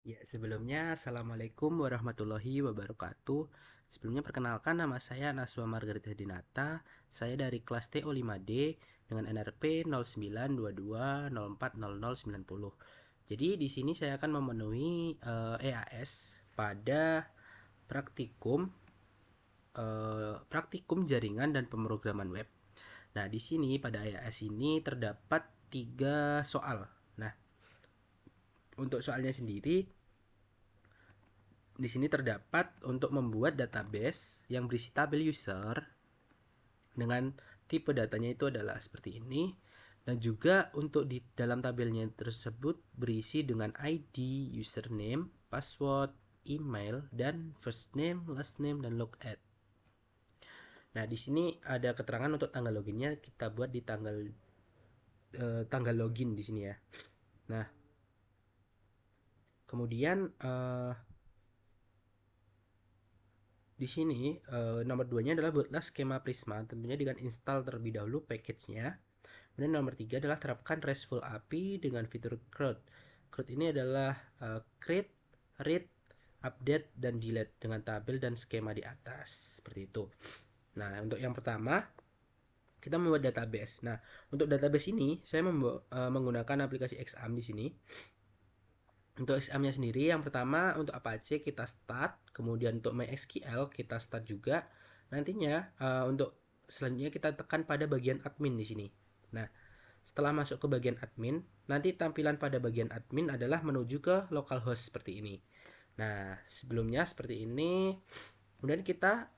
Ya, sebelumnya Assalamualaikum warahmatullahi wabarakatuh. Sebelumnya perkenalkan nama saya Naswa Margarita Dinata. Saya dari kelas TO5D dengan NRP 0922040090. Jadi di sini saya akan memenuhi EAS pada praktikum praktikum jaringan dan pemrograman web. Nah, di sini pada EAS ini terdapat 3 soal. Nah, untuk soalnya sendiri di sini terdapat untuk membuat database yang berisi tabel user dengan tipe datanya itu adalah seperti ini, dan juga untuk di dalam tabelnya tersebut berisi dengan ID, username, password, email, dan first name, last name, dan logadd. Nah, di sini ada keterangan untuk tanggal loginnya kita buat di tanggal login di sini ya. Nah, kemudian di sini nomor 2-nya adalah buatlah skema Prisma, tentunya dengan install terlebih dahulu package-nya. Kemudian nomor 3 adalah terapkan RESTful API dengan fitur CRUD. CRUD ini adalah create, read, update, dan delete dengan tabel dan skema di atas. Seperti itu. Nah, untuk yang pertama, kita membuat database. Nah, untuk database ini saya menggunakan aplikasi XAMPP di sini. Untuk XAMPP-nya sendiri, yang pertama untuk Apache kita start, kemudian untuk MySQL kita start juga. Nantinya untuk selanjutnya kita tekan pada bagian admin di sini. Nah, setelah masuk ke bagian admin, nanti tampilan pada bagian admin adalah menuju ke localhost seperti ini. Nah, sebelumnya seperti ini. Kemudian kita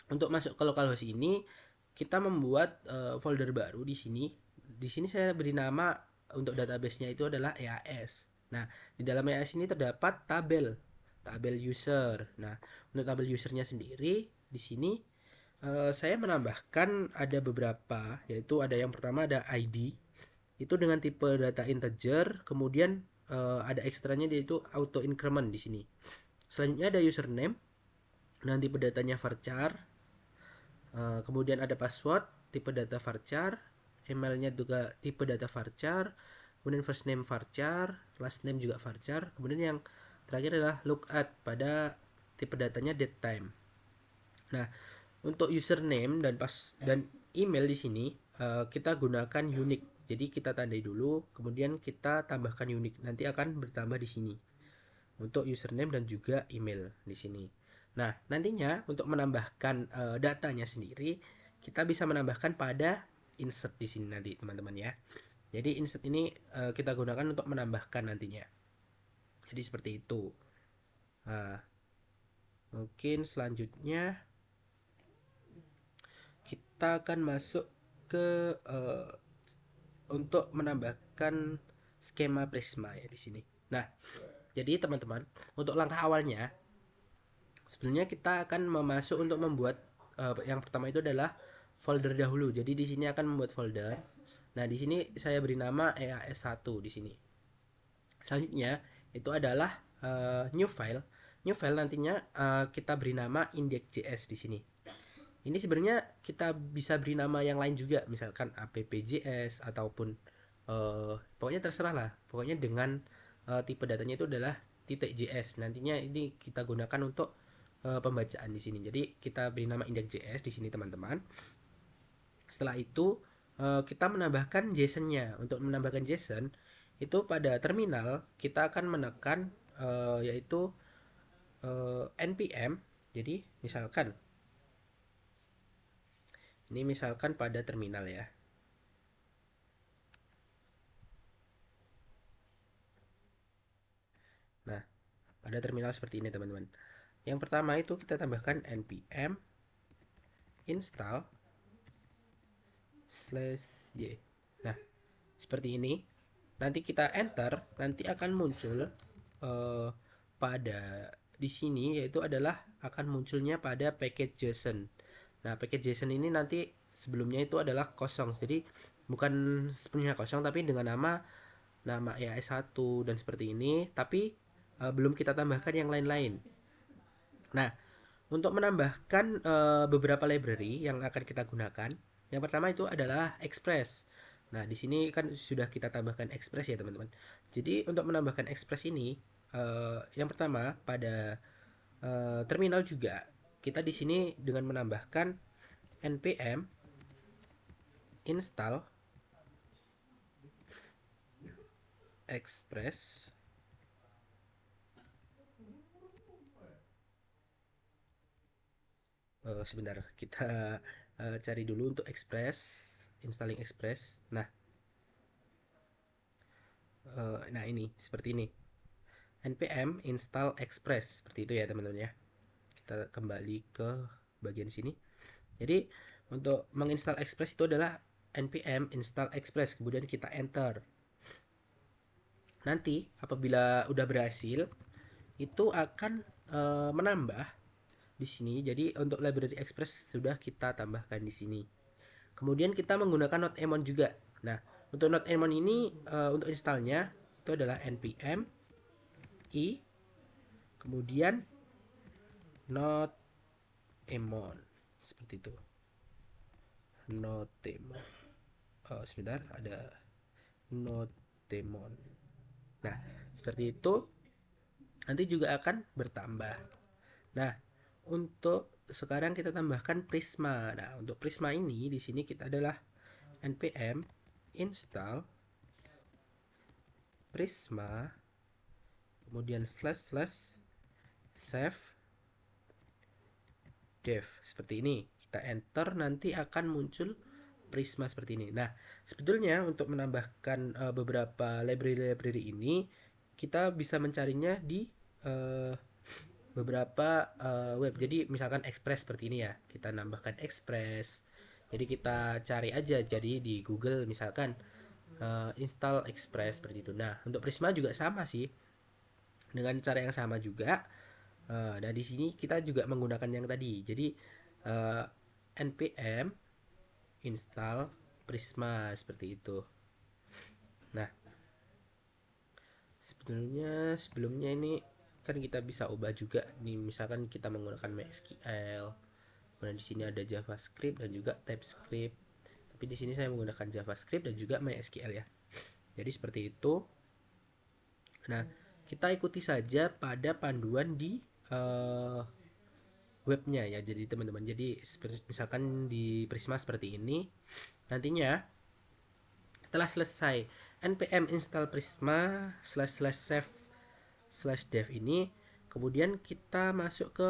untuk masuk ke localhost ini, kita membuat folder baru di sini. Di sini saya beri nama untuk database-nya itu adalah EAS. Nah, di dalam EAS ini terdapat tabel user. Nah, untuk tabel usernya sendiri di sini saya menambahkan ada beberapa, yaitu ada yang pertama ada ID, itu dengan tipe data integer, kemudian ada ekstranya yaitu auto increment di sini. Selanjutnya ada username dengan tipe datanya varchar, kemudian ada password tipe data varchar, emailnya juga tipe data varchar, kemudian first name varchar, last name juga varchar, kemudian yang terakhir adalah logadd pada tipe datanya datetime. Nah, untuk username dan email di sini kita gunakan unique. Jadi kita tandai dulu, kemudian kita tambahkan unique. Nanti akan bertambah di sini untuk username dan juga email di sini. Nah, nantinya untuk menambahkan datanya sendiri, kita bisa menambahkan pada insert di sini nanti, teman-teman ya. Jadi insert ini kita gunakan untuk menambahkan nantinya. Jadi seperti itu. Nah, mungkin selanjutnya kita akan masuk ke untuk menambahkan skema Prisma ya di sini. Nah, jadi teman-teman, untuk langkah awalnya sebenarnya kita akan memasuk untuk membuat yang pertama itu adalah folder dahulu. Jadi di sini akan membuat folder. Nah, di sini saya beri nama EAS1 di sini. Selanjutnya itu adalah new file. New file nantinya kita beri nama index.js di sini. Ini sebenarnya kita bisa beri nama yang lain juga, misalkan app.js ataupun pokoknya terserah lah. Pokoknya dengan tipe datanya itu adalah .js. Nantinya ini kita gunakan untuk pembacaan di sini. Jadi kita beri nama index.js di sini teman-teman. Setelah itu kita menambahkan JSON-nya. Untuk menambahkan JSON itu pada terminal kita akan menekan yaitu npm. Jadi misalkan ini misalkan pada terminal ya. Nah, pada terminal seperti ini teman-teman. Yang pertama itu kita tambahkan npm install /y. Nah, seperti ini. Nanti kita enter, nanti akan muncul pada di sini yaitu adalah akan munculnya pada package JSON. Nah, package JSON ini nanti sebelumnya itu adalah kosong. Jadi bukan sepenuhnya kosong tapi dengan nama EAS1 dan seperti ini, tapi belum kita tambahkan yang lain-lain. Nah, untuk menambahkan beberapa library yang akan kita gunakan, yang pertama itu adalah Express. Nah, di sini kan sudah kita tambahkan Express ya, teman-teman. Jadi, untuk menambahkan Express ini, yang pertama pada terminal juga kita di sini dengan menambahkan npm install Express. Sebentar, kita cari dulu untuk Express, installing Express. Nah ini seperti ini, npm install Express, seperti itu ya teman-teman ya. Kita kembali ke bagian sini. Jadi untuk menginstal Express itu adalah npm install Express, kemudian kita enter. Nanti apabila udah berhasil, itu akan menambah di sini. Jadi untuk library Express sudah kita tambahkan di sini. Kemudian kita menggunakan Notemon juga. Nah, untuk Notemon ini untuk installnya itu adalah npm i kemudian Notemon, seperti itu. Notemon. Sebentar, ada Notemon. Nah, seperti itu nanti juga akan bertambah. Nah, untuk sekarang kita tambahkan Prisma. Nah, untuk Prisma ini di sini kita adalah npm install Prisma kemudian // save dev, seperti ini. Kita enter, nanti akan muncul Prisma seperti ini. Nah, sebetulnya untuk menambahkan beberapa library ini kita bisa mencarinya di beberapa web. Jadi misalkan Express seperti ini ya, kita nambahkan Express. Jadi kita cari aja, jadi di Google misalkan install Express seperti itu. Nah, untuk Prisma juga sama sih, dengan cara yang sama juga. Nah, di sini kita juga menggunakan yang tadi. Jadi npm install Prisma, seperti itu. Nah, sebelumnya ini kan kita bisa ubah juga nih, misalkan kita menggunakan MySQL. Kemudian di sini ada JavaScript dan juga TypeScript. Tapi di sini saya menggunakan JavaScript dan juga MySQL ya. Jadi seperti itu. Nah, kita ikuti saja pada panduan di webnya ya. Jadi teman-teman, jadi misalkan di Prisma seperti ini. Nantinya setelah selesai npm install Prisma // save /dev ini, kemudian kita masuk ke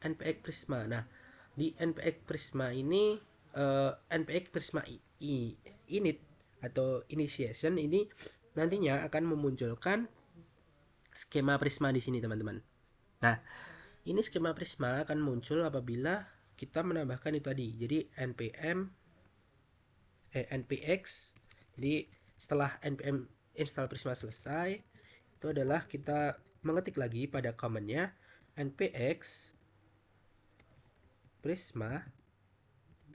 npx Prisma. Nah, di npx Prisma ini npx Prisma init atau initiation ini nantinya akan memunculkan skema Prisma di sini teman-teman. Nah, ini skema Prisma akan muncul apabila kita menambahkan itu tadi. Jadi npx. Jadi setelah npm install Prisma selesai, itu adalah kita mengetik lagi pada commandnya npx Prisma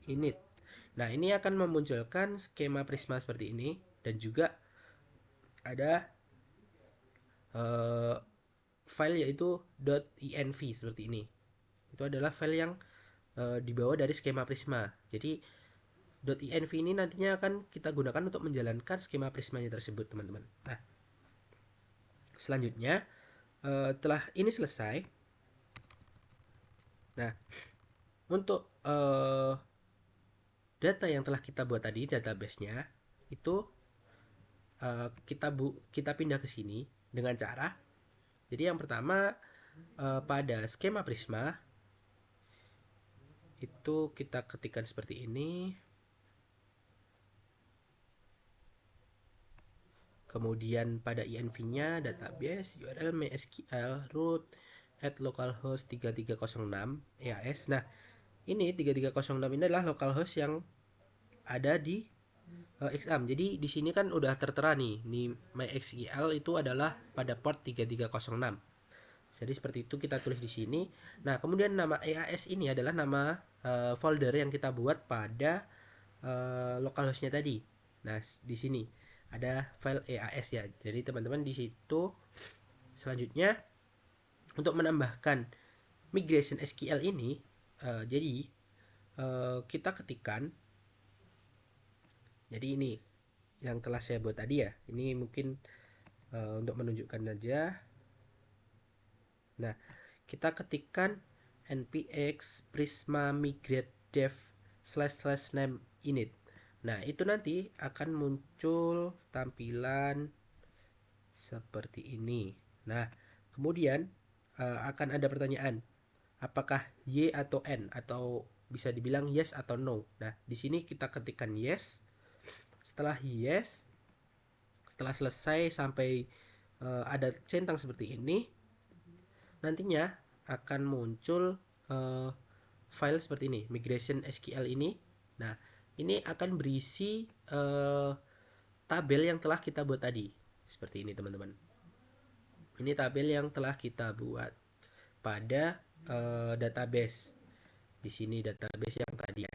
init. Nah, ini akan memunculkan skema Prisma seperti ini, dan juga ada file yaitu .env seperti ini. Itu adalah file yang dibawa dari skema Prisma. Jadi .env ini nantinya akan kita gunakan untuk menjalankan skema Prismanya tersebut, teman-teman. Nah, selanjutnya setelah ini selesai, nah untuk data yang telah kita buat tadi, database-nya itu kita pindah ke sini dengan cara, jadi yang pertama pada skema Prisma itu kita ketikkan seperti ini. Kemudian pada env-nya database URL MySQL root at localhost 3306 EAS. Nah, ini 3306 ini adalah localhost yang ada di XAM. Jadi di sini kan udah tertera nih, MySQL itu adalah pada port 3306. Jadi seperti itu kita tulis di sini. Nah, kemudian nama EAS ini adalah nama folder yang kita buat pada localhostnya tadi. Nah, di sini ada file EAS ya. Jadi teman-teman di situ selanjutnya untuk menambahkan migration SQL ini, jadi kita ketikkan. Jadi ini yang telah saya buat tadi ya. Ini mungkin untuk menunjukkan aja. Nah, kita ketikkan npx prisma migrate dev / name init. Nah, itu nanti akan muncul tampilan seperti ini. Nah, kemudian akan ada pertanyaan, apakah Y atau N, atau bisa dibilang yes atau no. Nah, di sini kita ketikkan yes. Setelah yes, setelah selesai sampai ada centang seperti ini, nantinya akan muncul uh, file seperti ini, migration SQL ini. Nah, ini akan berisi tabel yang telah kita buat tadi. Seperti ini, teman-teman. Ini tabel yang telah kita buat pada database. Di sini database yang tadi ya.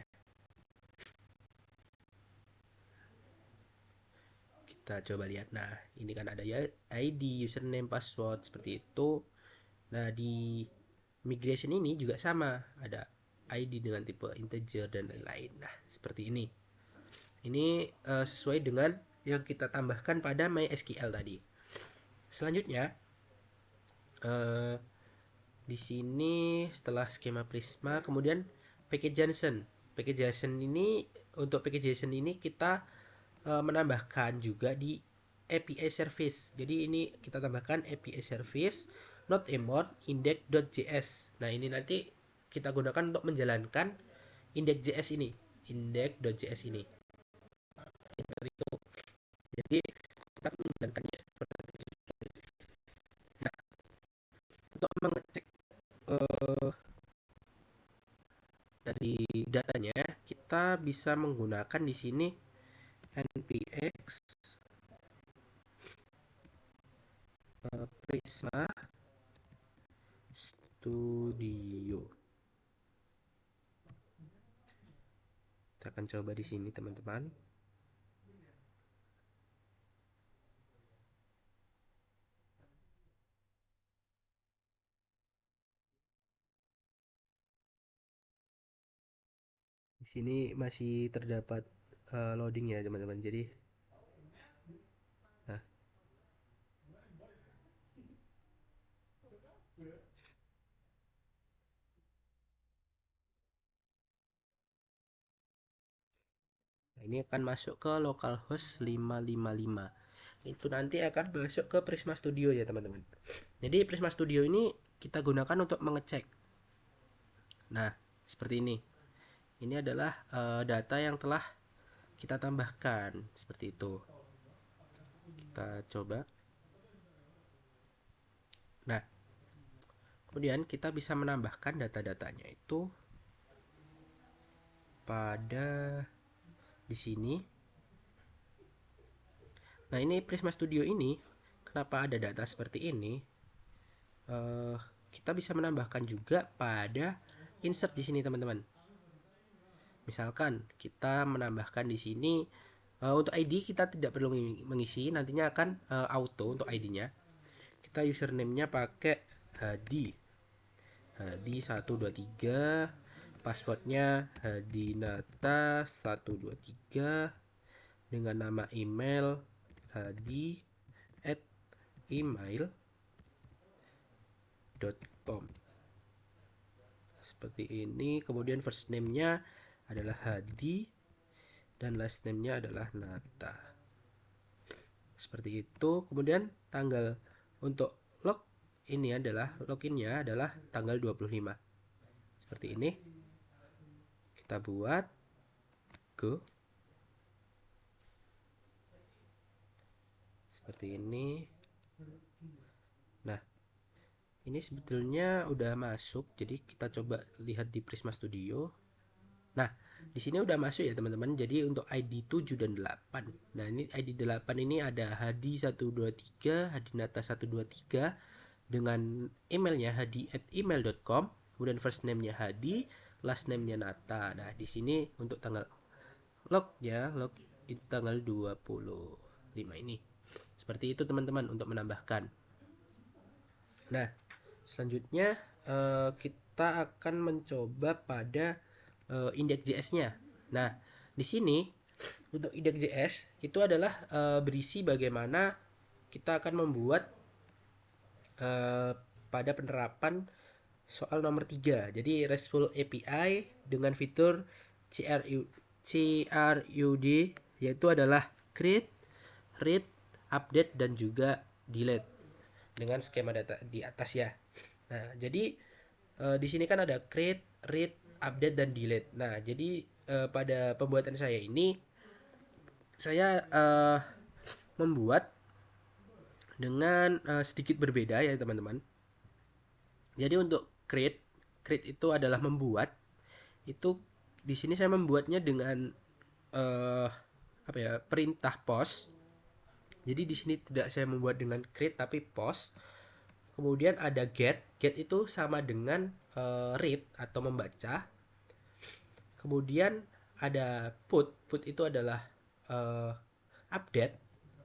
Kita coba lihat. Nah, ini kan ada ya ID, username, password seperti itu. Nah, di migration ini juga sama, ada ID dengan tipe integer dan lain-lain. Nah, seperti ini. Ini sesuai dengan yang kita tambahkan pada MySQL tadi. Selanjutnya, uh, di sini setelah skema Prisma, kemudian package JSON. Package JSON ini, untuk package JSON ini kita menambahkan juga di API service. Jadi ini kita tambahkan API service not emot index.js. Nah, ini nanti kita gunakan untuk menjalankan index.js ini. Index.js ini. Itu. Jadi kita menjalankannya seperti itu. Nah, untuk mengecek dari datanya, kita bisa menggunakan di sini npx Prisma Studio. Kita akan coba di sini, teman-teman. Di sini masih terdapat loading ya, teman-teman. Jadi, nah, ini akan masuk ke localhost 555. Itu nanti akan masuk ke Prisma Studio ya, teman-teman. Jadi Prisma Studio ini kita gunakan untuk mengecek. Nah, seperti ini. Ini adalah data yang telah kita tambahkan seperti itu. Kita coba. Nah, kemudian kita bisa menambahkan data-datanya itu pada di sini. Nah, ini Prisma Studio ini kenapa ada data seperti ini? Kita bisa menambahkan juga pada insert di sini, teman-teman. Misalkan kita menambahkan di sini untuk ID kita tidak perlu mengisi, nantinya akan auto untuk ID-nya. Kita username-nya pakai Hadi. Hadi 123, passwordnya Hadinata 123 dengan nama email hadi@email.com. Seperti ini. Kemudian first name-nya adalah Hadi dan last name-nya adalah Nata. Seperti itu. Kemudian tanggal untuk log ini adalah loginnya adalah tanggal 25. Seperti ini. Kita buat go. Seperti ini. Nah, ini sebetulnya udah masuk. Jadi kita coba lihat di Prisma Studio. Nah, di sini udah masuk ya, teman-teman. Jadi untuk ID 7 dan 8. Nah, ini ID 8 ini ada Hadi 123, Hadinata 123 dengan emailnya hadi@email.com. Kemudian first name-nya Hadi, last name-nya Nata. Nah, di sini untuk tanggal lognya, log itu tanggal 25 ini. Seperti itu, teman-teman, untuk menambahkan. Nah, selanjutnya kita akan mencoba pada index.js-nya. Nah, di sini Untuk index.js itu adalah berisi bagaimana kita akan membuat eh, pada penerapan soal nomor 3. Jadi RESTful API dengan fitur CRUD, yaitu adalah create, read, update, dan juga delete dengan skema data di atas ya. Nah, jadi di sini kan ada create, read, update, dan delete. Nah, jadi pada pembuatan saya ini saya membuat dengan sedikit berbeda ya teman-teman. Jadi untuk create itu adalah membuat. Itu di sini saya membuatnya dengan eh, apa ya, perintah post. Jadi di sini tidak saya membuat dengan create tapi post. Kemudian ada get itu sama dengan read atau membaca. Kemudian ada put itu adalah eh, update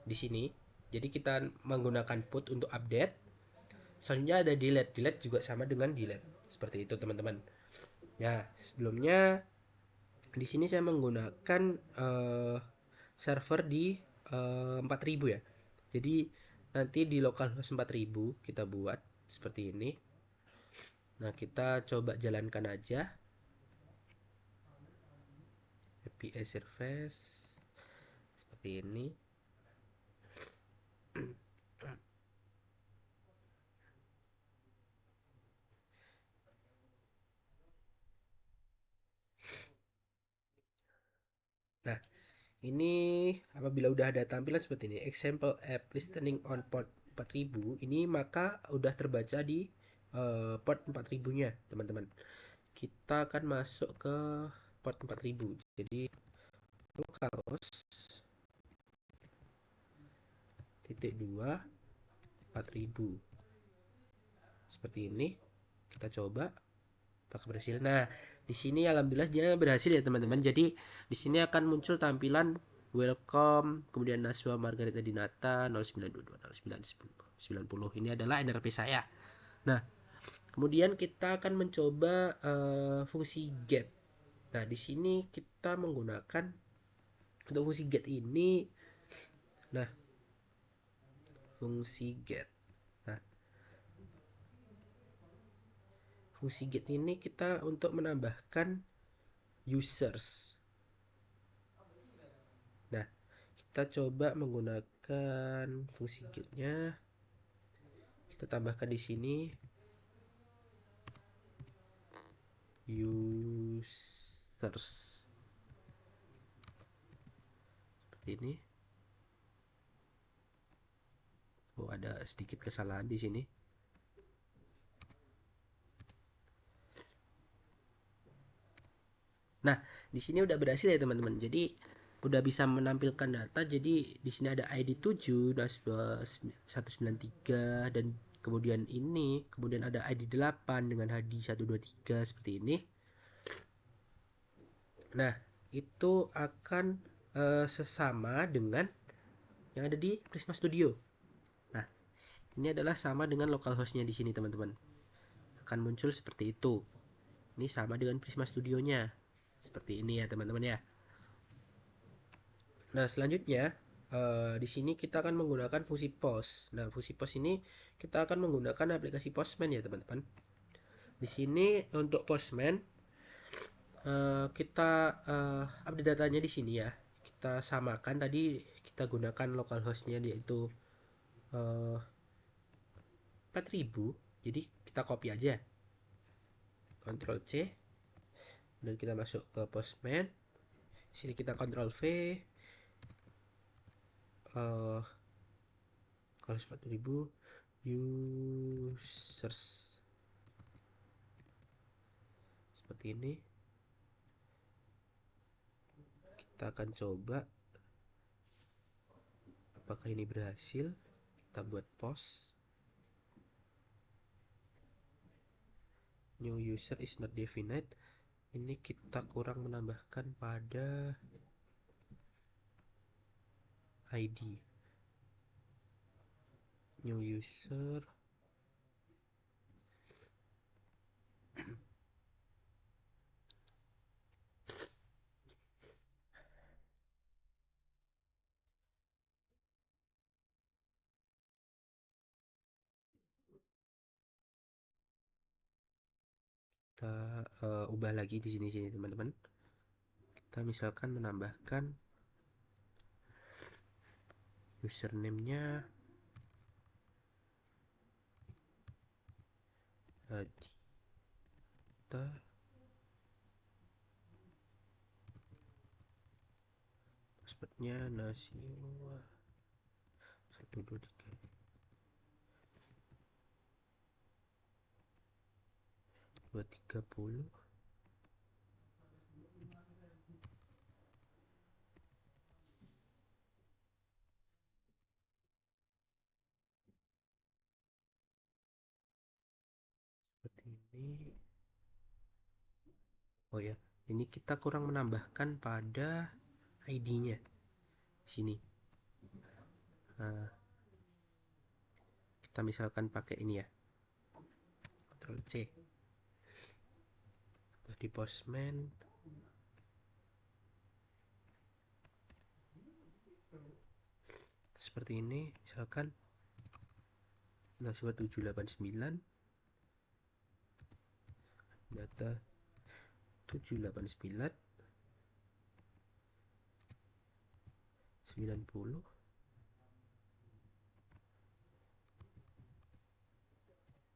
di sini. Jadi kita menggunakan put untuk update. Selanjutnya ada delete juga sama dengan delete. Seperti itu teman-teman. Nah, sebelumnya di sini saya menggunakan server di 4000 ya. Jadi nanti di localhost 4000 kita buat seperti ini. Nah, kita coba jalankan aja API service seperti ini. Nah, ini apabila udah ada tampilan seperti ini, example app listening on port 4000, ini maka udah terbaca di port 4000-nya, teman-teman. Kita akan masuk ke port 4000. Jadi localhost titik 2 4000 seperti ini. Kita coba apakah berhasil. Nah, di sini alhamdulillah dia berhasil ya teman-teman. Jadi di sini akan muncul tampilan welcome, kemudian Naswa Margarita Dinata 0922 0910. Ini adalah NRP saya. Nah, kemudian kita akan mencoba fungsi get. Nah, di sini kita menggunakan untuk fungsi get ini. Nah, fungsi get. Nah, fungsi get ini kita untuk menambahkan users. Nah, kita coba menggunakan fungsi getnya. Kita tambahkan di sini users seperti ini. Oh, ada sedikit kesalahan di sini. Nah, di sini udah berhasil ya teman-teman. Jadi udah bisa menampilkan data. Jadi di sini ada ID 7, Nasba 193 dan kemudian ini, kemudian ada ID 8 dengan HD 123 seperti ini. Nah, itu akan sesama dengan yang ada di Prisma Studio. Nah, ini adalah sama dengan localhostnya di sini teman-teman. Akan muncul seperti itu. Ini sama dengan Prisma Studionya. Seperti ini ya teman-teman ya. Nah, selanjutnya di sini kita akan menggunakan fungsi post. Nah, fungsi post ini kita akan menggunakan aplikasi Postman ya teman-teman. Di sini untuk Postman kita update datanya di sini ya. Kita samakan tadi kita gunakan localhostnya yaitu 4000. Jadi kita copy aja. Ctrl C dan kita masuk ke Postman. Sini kita Ctrl V. Kalau 4000 users seperti ini. Kita akan coba apakah ini berhasil. Kita buat post. New user is not defined. Ini kita kurang menambahkan pada ID. New user kita ubah lagi di sini teman-teman. Kita misalkan menambahkan username-nya Adita, passwordnya Nasiwa 123 230. Seperti ini. Oh ya, ini kita kurang menambahkan pada ID-nya sini. Nah, kita misalkan pakai ini ya, Ctrl C, di Postman. Seperti ini, misalkan Nasiwa 789 data 789 90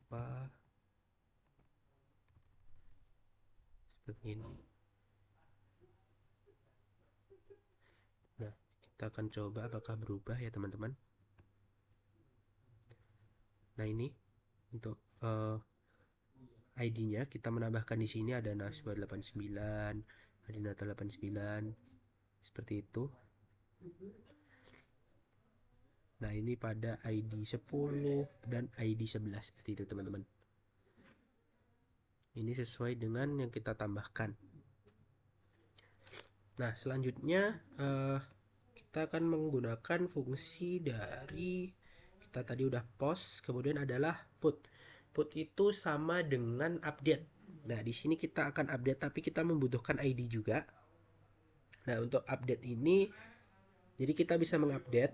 apa seperti ini. Nah, kita akan coba apakah berubah ya teman-teman. Nah, ini untuk ID-nya kita menambahkan di sini ada Naswa 89, Adinata 89, seperti itu. Nah, ini pada ID 10 dan ID 11 seperti itu teman-teman. Ini sesuai dengan yang kita tambahkan. Nah, selanjutnya kita akan menggunakan fungsi dari kita tadi udah post, kemudian adalah put. Put itu sama dengan update. Nah, di sini kita akan update tapi kita membutuhkan ID juga. Nah, untuk update ini jadi kita bisa mengupdate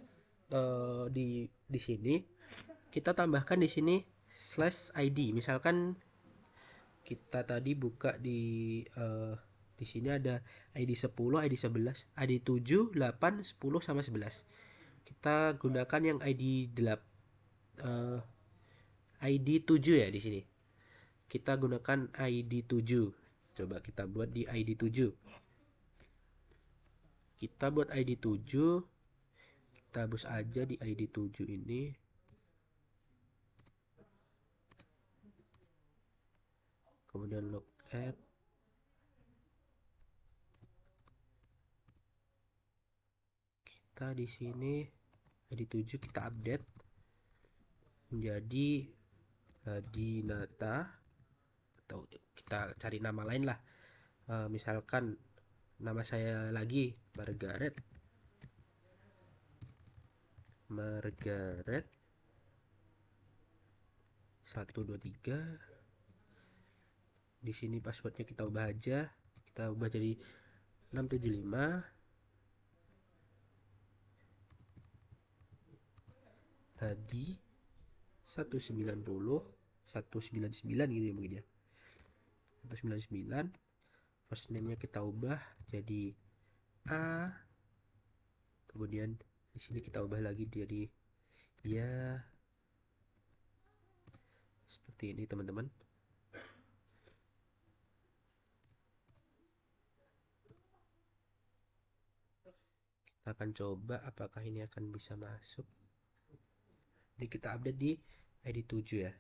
di sini kita tambahkan di sini /ID. Misalkan kita tadi buka di sini ada ID 10, ID 11, ID 7, 8, 10 sama 11. Kita gunakan yang ID 7 ya di sini. Kita gunakan ID 7. Coba kita buat di ID 7. Kita buat ID 7. Kita hapus aja di ID 7 ini. Kemudian log add. Kita di sini ID 7 kita update menjadi Adinata, atau kita cari nama lain lah. Misalkan nama saya lagi Margaret 123. Di sini passwordnya kita ubah aja, kita ubah jadi 675 Hadi 190 199 gitu ya mungkin ya, 199. First name nya kita ubah jadi A, kemudian di sini kita ubah lagi jadi ya seperti ini teman-teman. Kita akan coba apakah ini akan bisa masuk. Ini kita update di ID 7 ya.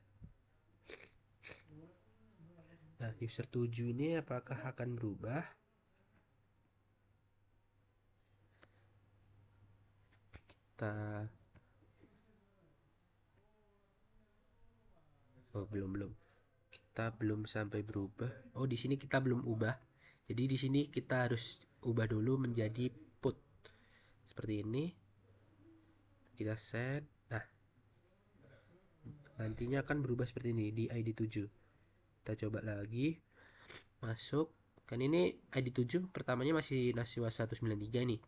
Nah, user 7 ini apakah akan berubah? Kita belum. Kita belum sampai berubah. Oh, di sini kita belum ubah. Jadi di sini kita harus ubah dulu menjadi put. Seperti ini. Kita set. Nah, nantinya akan berubah seperti ini di ID 7. Kita coba lagi. Masuk. Kan ini ID 7 pertamanya masih Nasiwa 193 nih.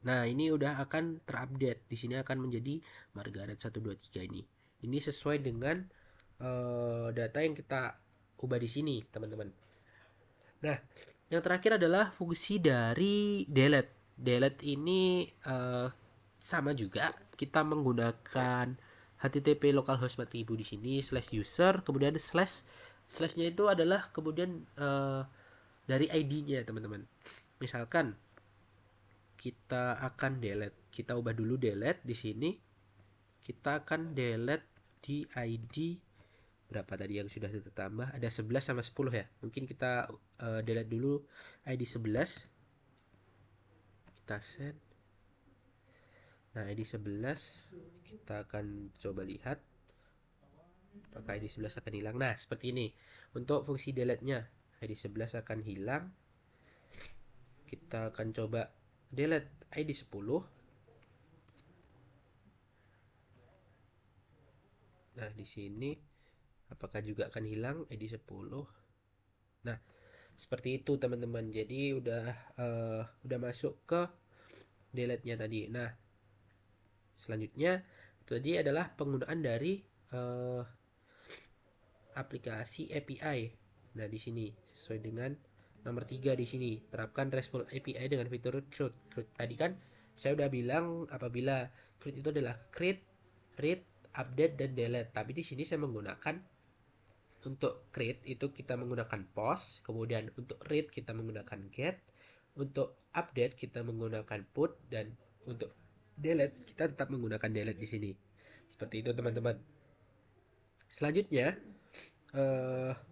Nah, ini udah akan terupdate. Di sini akan menjadi Margaret 123 ini. Ini sesuai dengan data yang kita ubah di sini, teman-teman. Nah, yang terakhir adalah fungsi dari delete. Delete ini sama juga, kita menggunakan http localhost 4000 di sini /user, kemudian slashnya itu adalah kemudian dari ID-nya, teman-teman. Misalkan kita akan delete, kita ubah dulu delete di sini. Kita akan delete di ID berapa tadi yang sudah ditambah, ada 11 sama 10 ya. Mungkin kita delete dulu ID 11. Kita send. Nah, ID 11 kita akan coba lihat apakah ID 11 akan hilang. Nah, seperti ini. Untuk fungsi delete-nya, ID 11 akan hilang. Kita akan coba delete ID 10. Nah, di sini apakah juga akan hilang ID 10? Nah, seperti itu teman-teman. Jadi udah masuk ke delete-nya tadi. Nah, selanjutnya tadi adalah penggunaan dari aplikasi API. Nah, di sini sesuai dengan nomor 3 di sini, terapkan RESTful API dengan fitur CRUD. Tadi kan saya udah bilang apabila CRUD itu adalah create, read, update, dan delete. Tapi di sini saya menggunakan untuk create itu kita menggunakan post, kemudian untuk read kita menggunakan get, untuk update kita menggunakan put, dan untuk delete kita tetap menggunakan delete di sini. Seperti itu teman-teman. Selanjutnya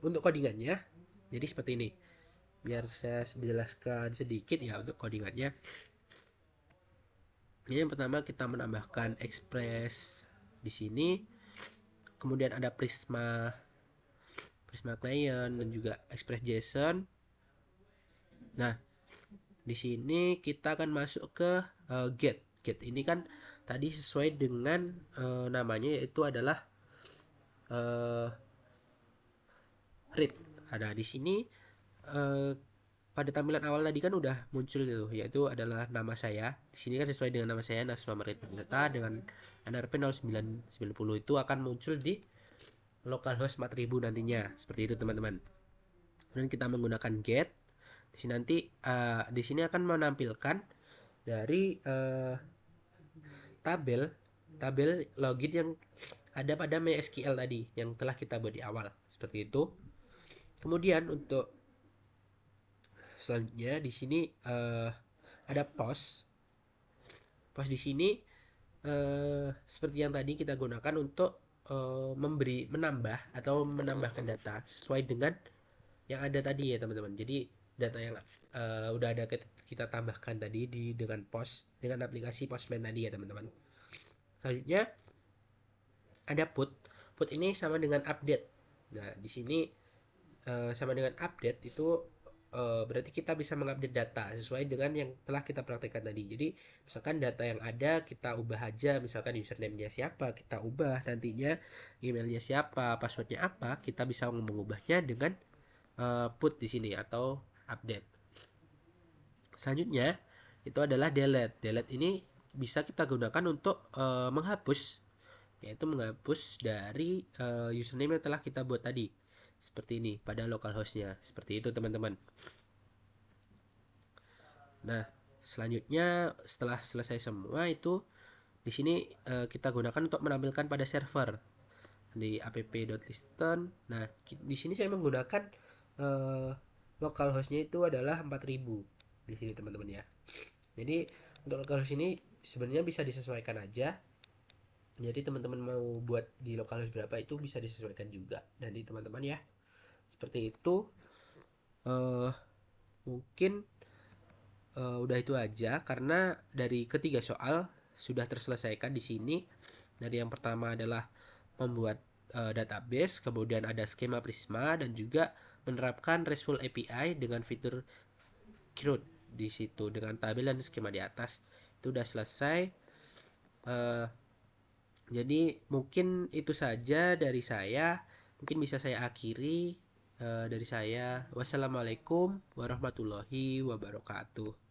untuk codingannya jadi seperti ini. Biar saya jelaskan sedikit ya untuk codingannya. Ini yang pertama kita menambahkan express di sini. Kemudian ada Prisma client dan juga express JSON. Nah, di sini kita akan masuk ke get. Get ini kan tadi sesuai dengan namanya, yaitu adalah read. Ada di sini pada tampilan awal tadi kan udah muncul itu, yaitu adalah nama saya. Di sini kan sesuai dengan nama saya, Nasma Marit Pendeta dengan NRP 0990 itu akan muncul di localhost 4000 nantinya. Seperti itu teman-teman. Kemudian kita menggunakan get. Di sini nanti di sini akan menampilkan dari tabel login yang ada pada MySQL tadi yang telah kita buat di awal. Seperti itu. Kemudian untuk selanjutnya di sini ada post. Post di sini seperti yang tadi kita gunakan untuk menambah atau menambahkan data sesuai dengan yang ada tadi ya teman-teman. Jadi data yang udah ada kita tambahkan tadi dengan post, dengan aplikasi Postman tadi ya teman-teman. Selanjutnya ada put. Put ini sama dengan update. Nah, di sini sama dengan update itu berarti kita bisa mengupdate data sesuai dengan yang telah kita praktekkan tadi. Jadi misalkan data yang ada kita ubah aja, misalkan username-nya siapa kita ubah, nantinya emailnya siapa, passwordnya apa, kita bisa mengubahnya dengan put di sini atau update. Selanjutnya itu adalah delete. Delete ini bisa kita gunakan untuk menghapus, yaitu menghapus dari username yang telah kita buat tadi. Seperti ini pada localhostnya. Seperti itu teman-teman. Nah, selanjutnya setelah selesai semua itu di sini kita gunakan untuk menampilkan pada server di app.listen. Nah, di sini saya menggunakan localhostnya itu adalah 4000 di sini teman-teman ya. Jadi untuk localhost ini sebenarnya bisa disesuaikan aja. Jadi teman-teman mau buat di localhost berapa itu bisa disesuaikan juga nanti teman-teman ya. Seperti itu. Mungkin udah itu aja karena dari ketiga soal sudah terselesaikan di sini. Dari yang pertama adalah membuat database, kemudian ada skema Prisma dan juga menerapkan RESTful API dengan fitur CRUD di situ dengan tabel dan skema di atas. Itu udah selesai. Jadi mungkin itu saja dari saya. Mungkin bisa saya akhiri dari saya. Wassalamualaikum warahmatullahi wabarakatuh.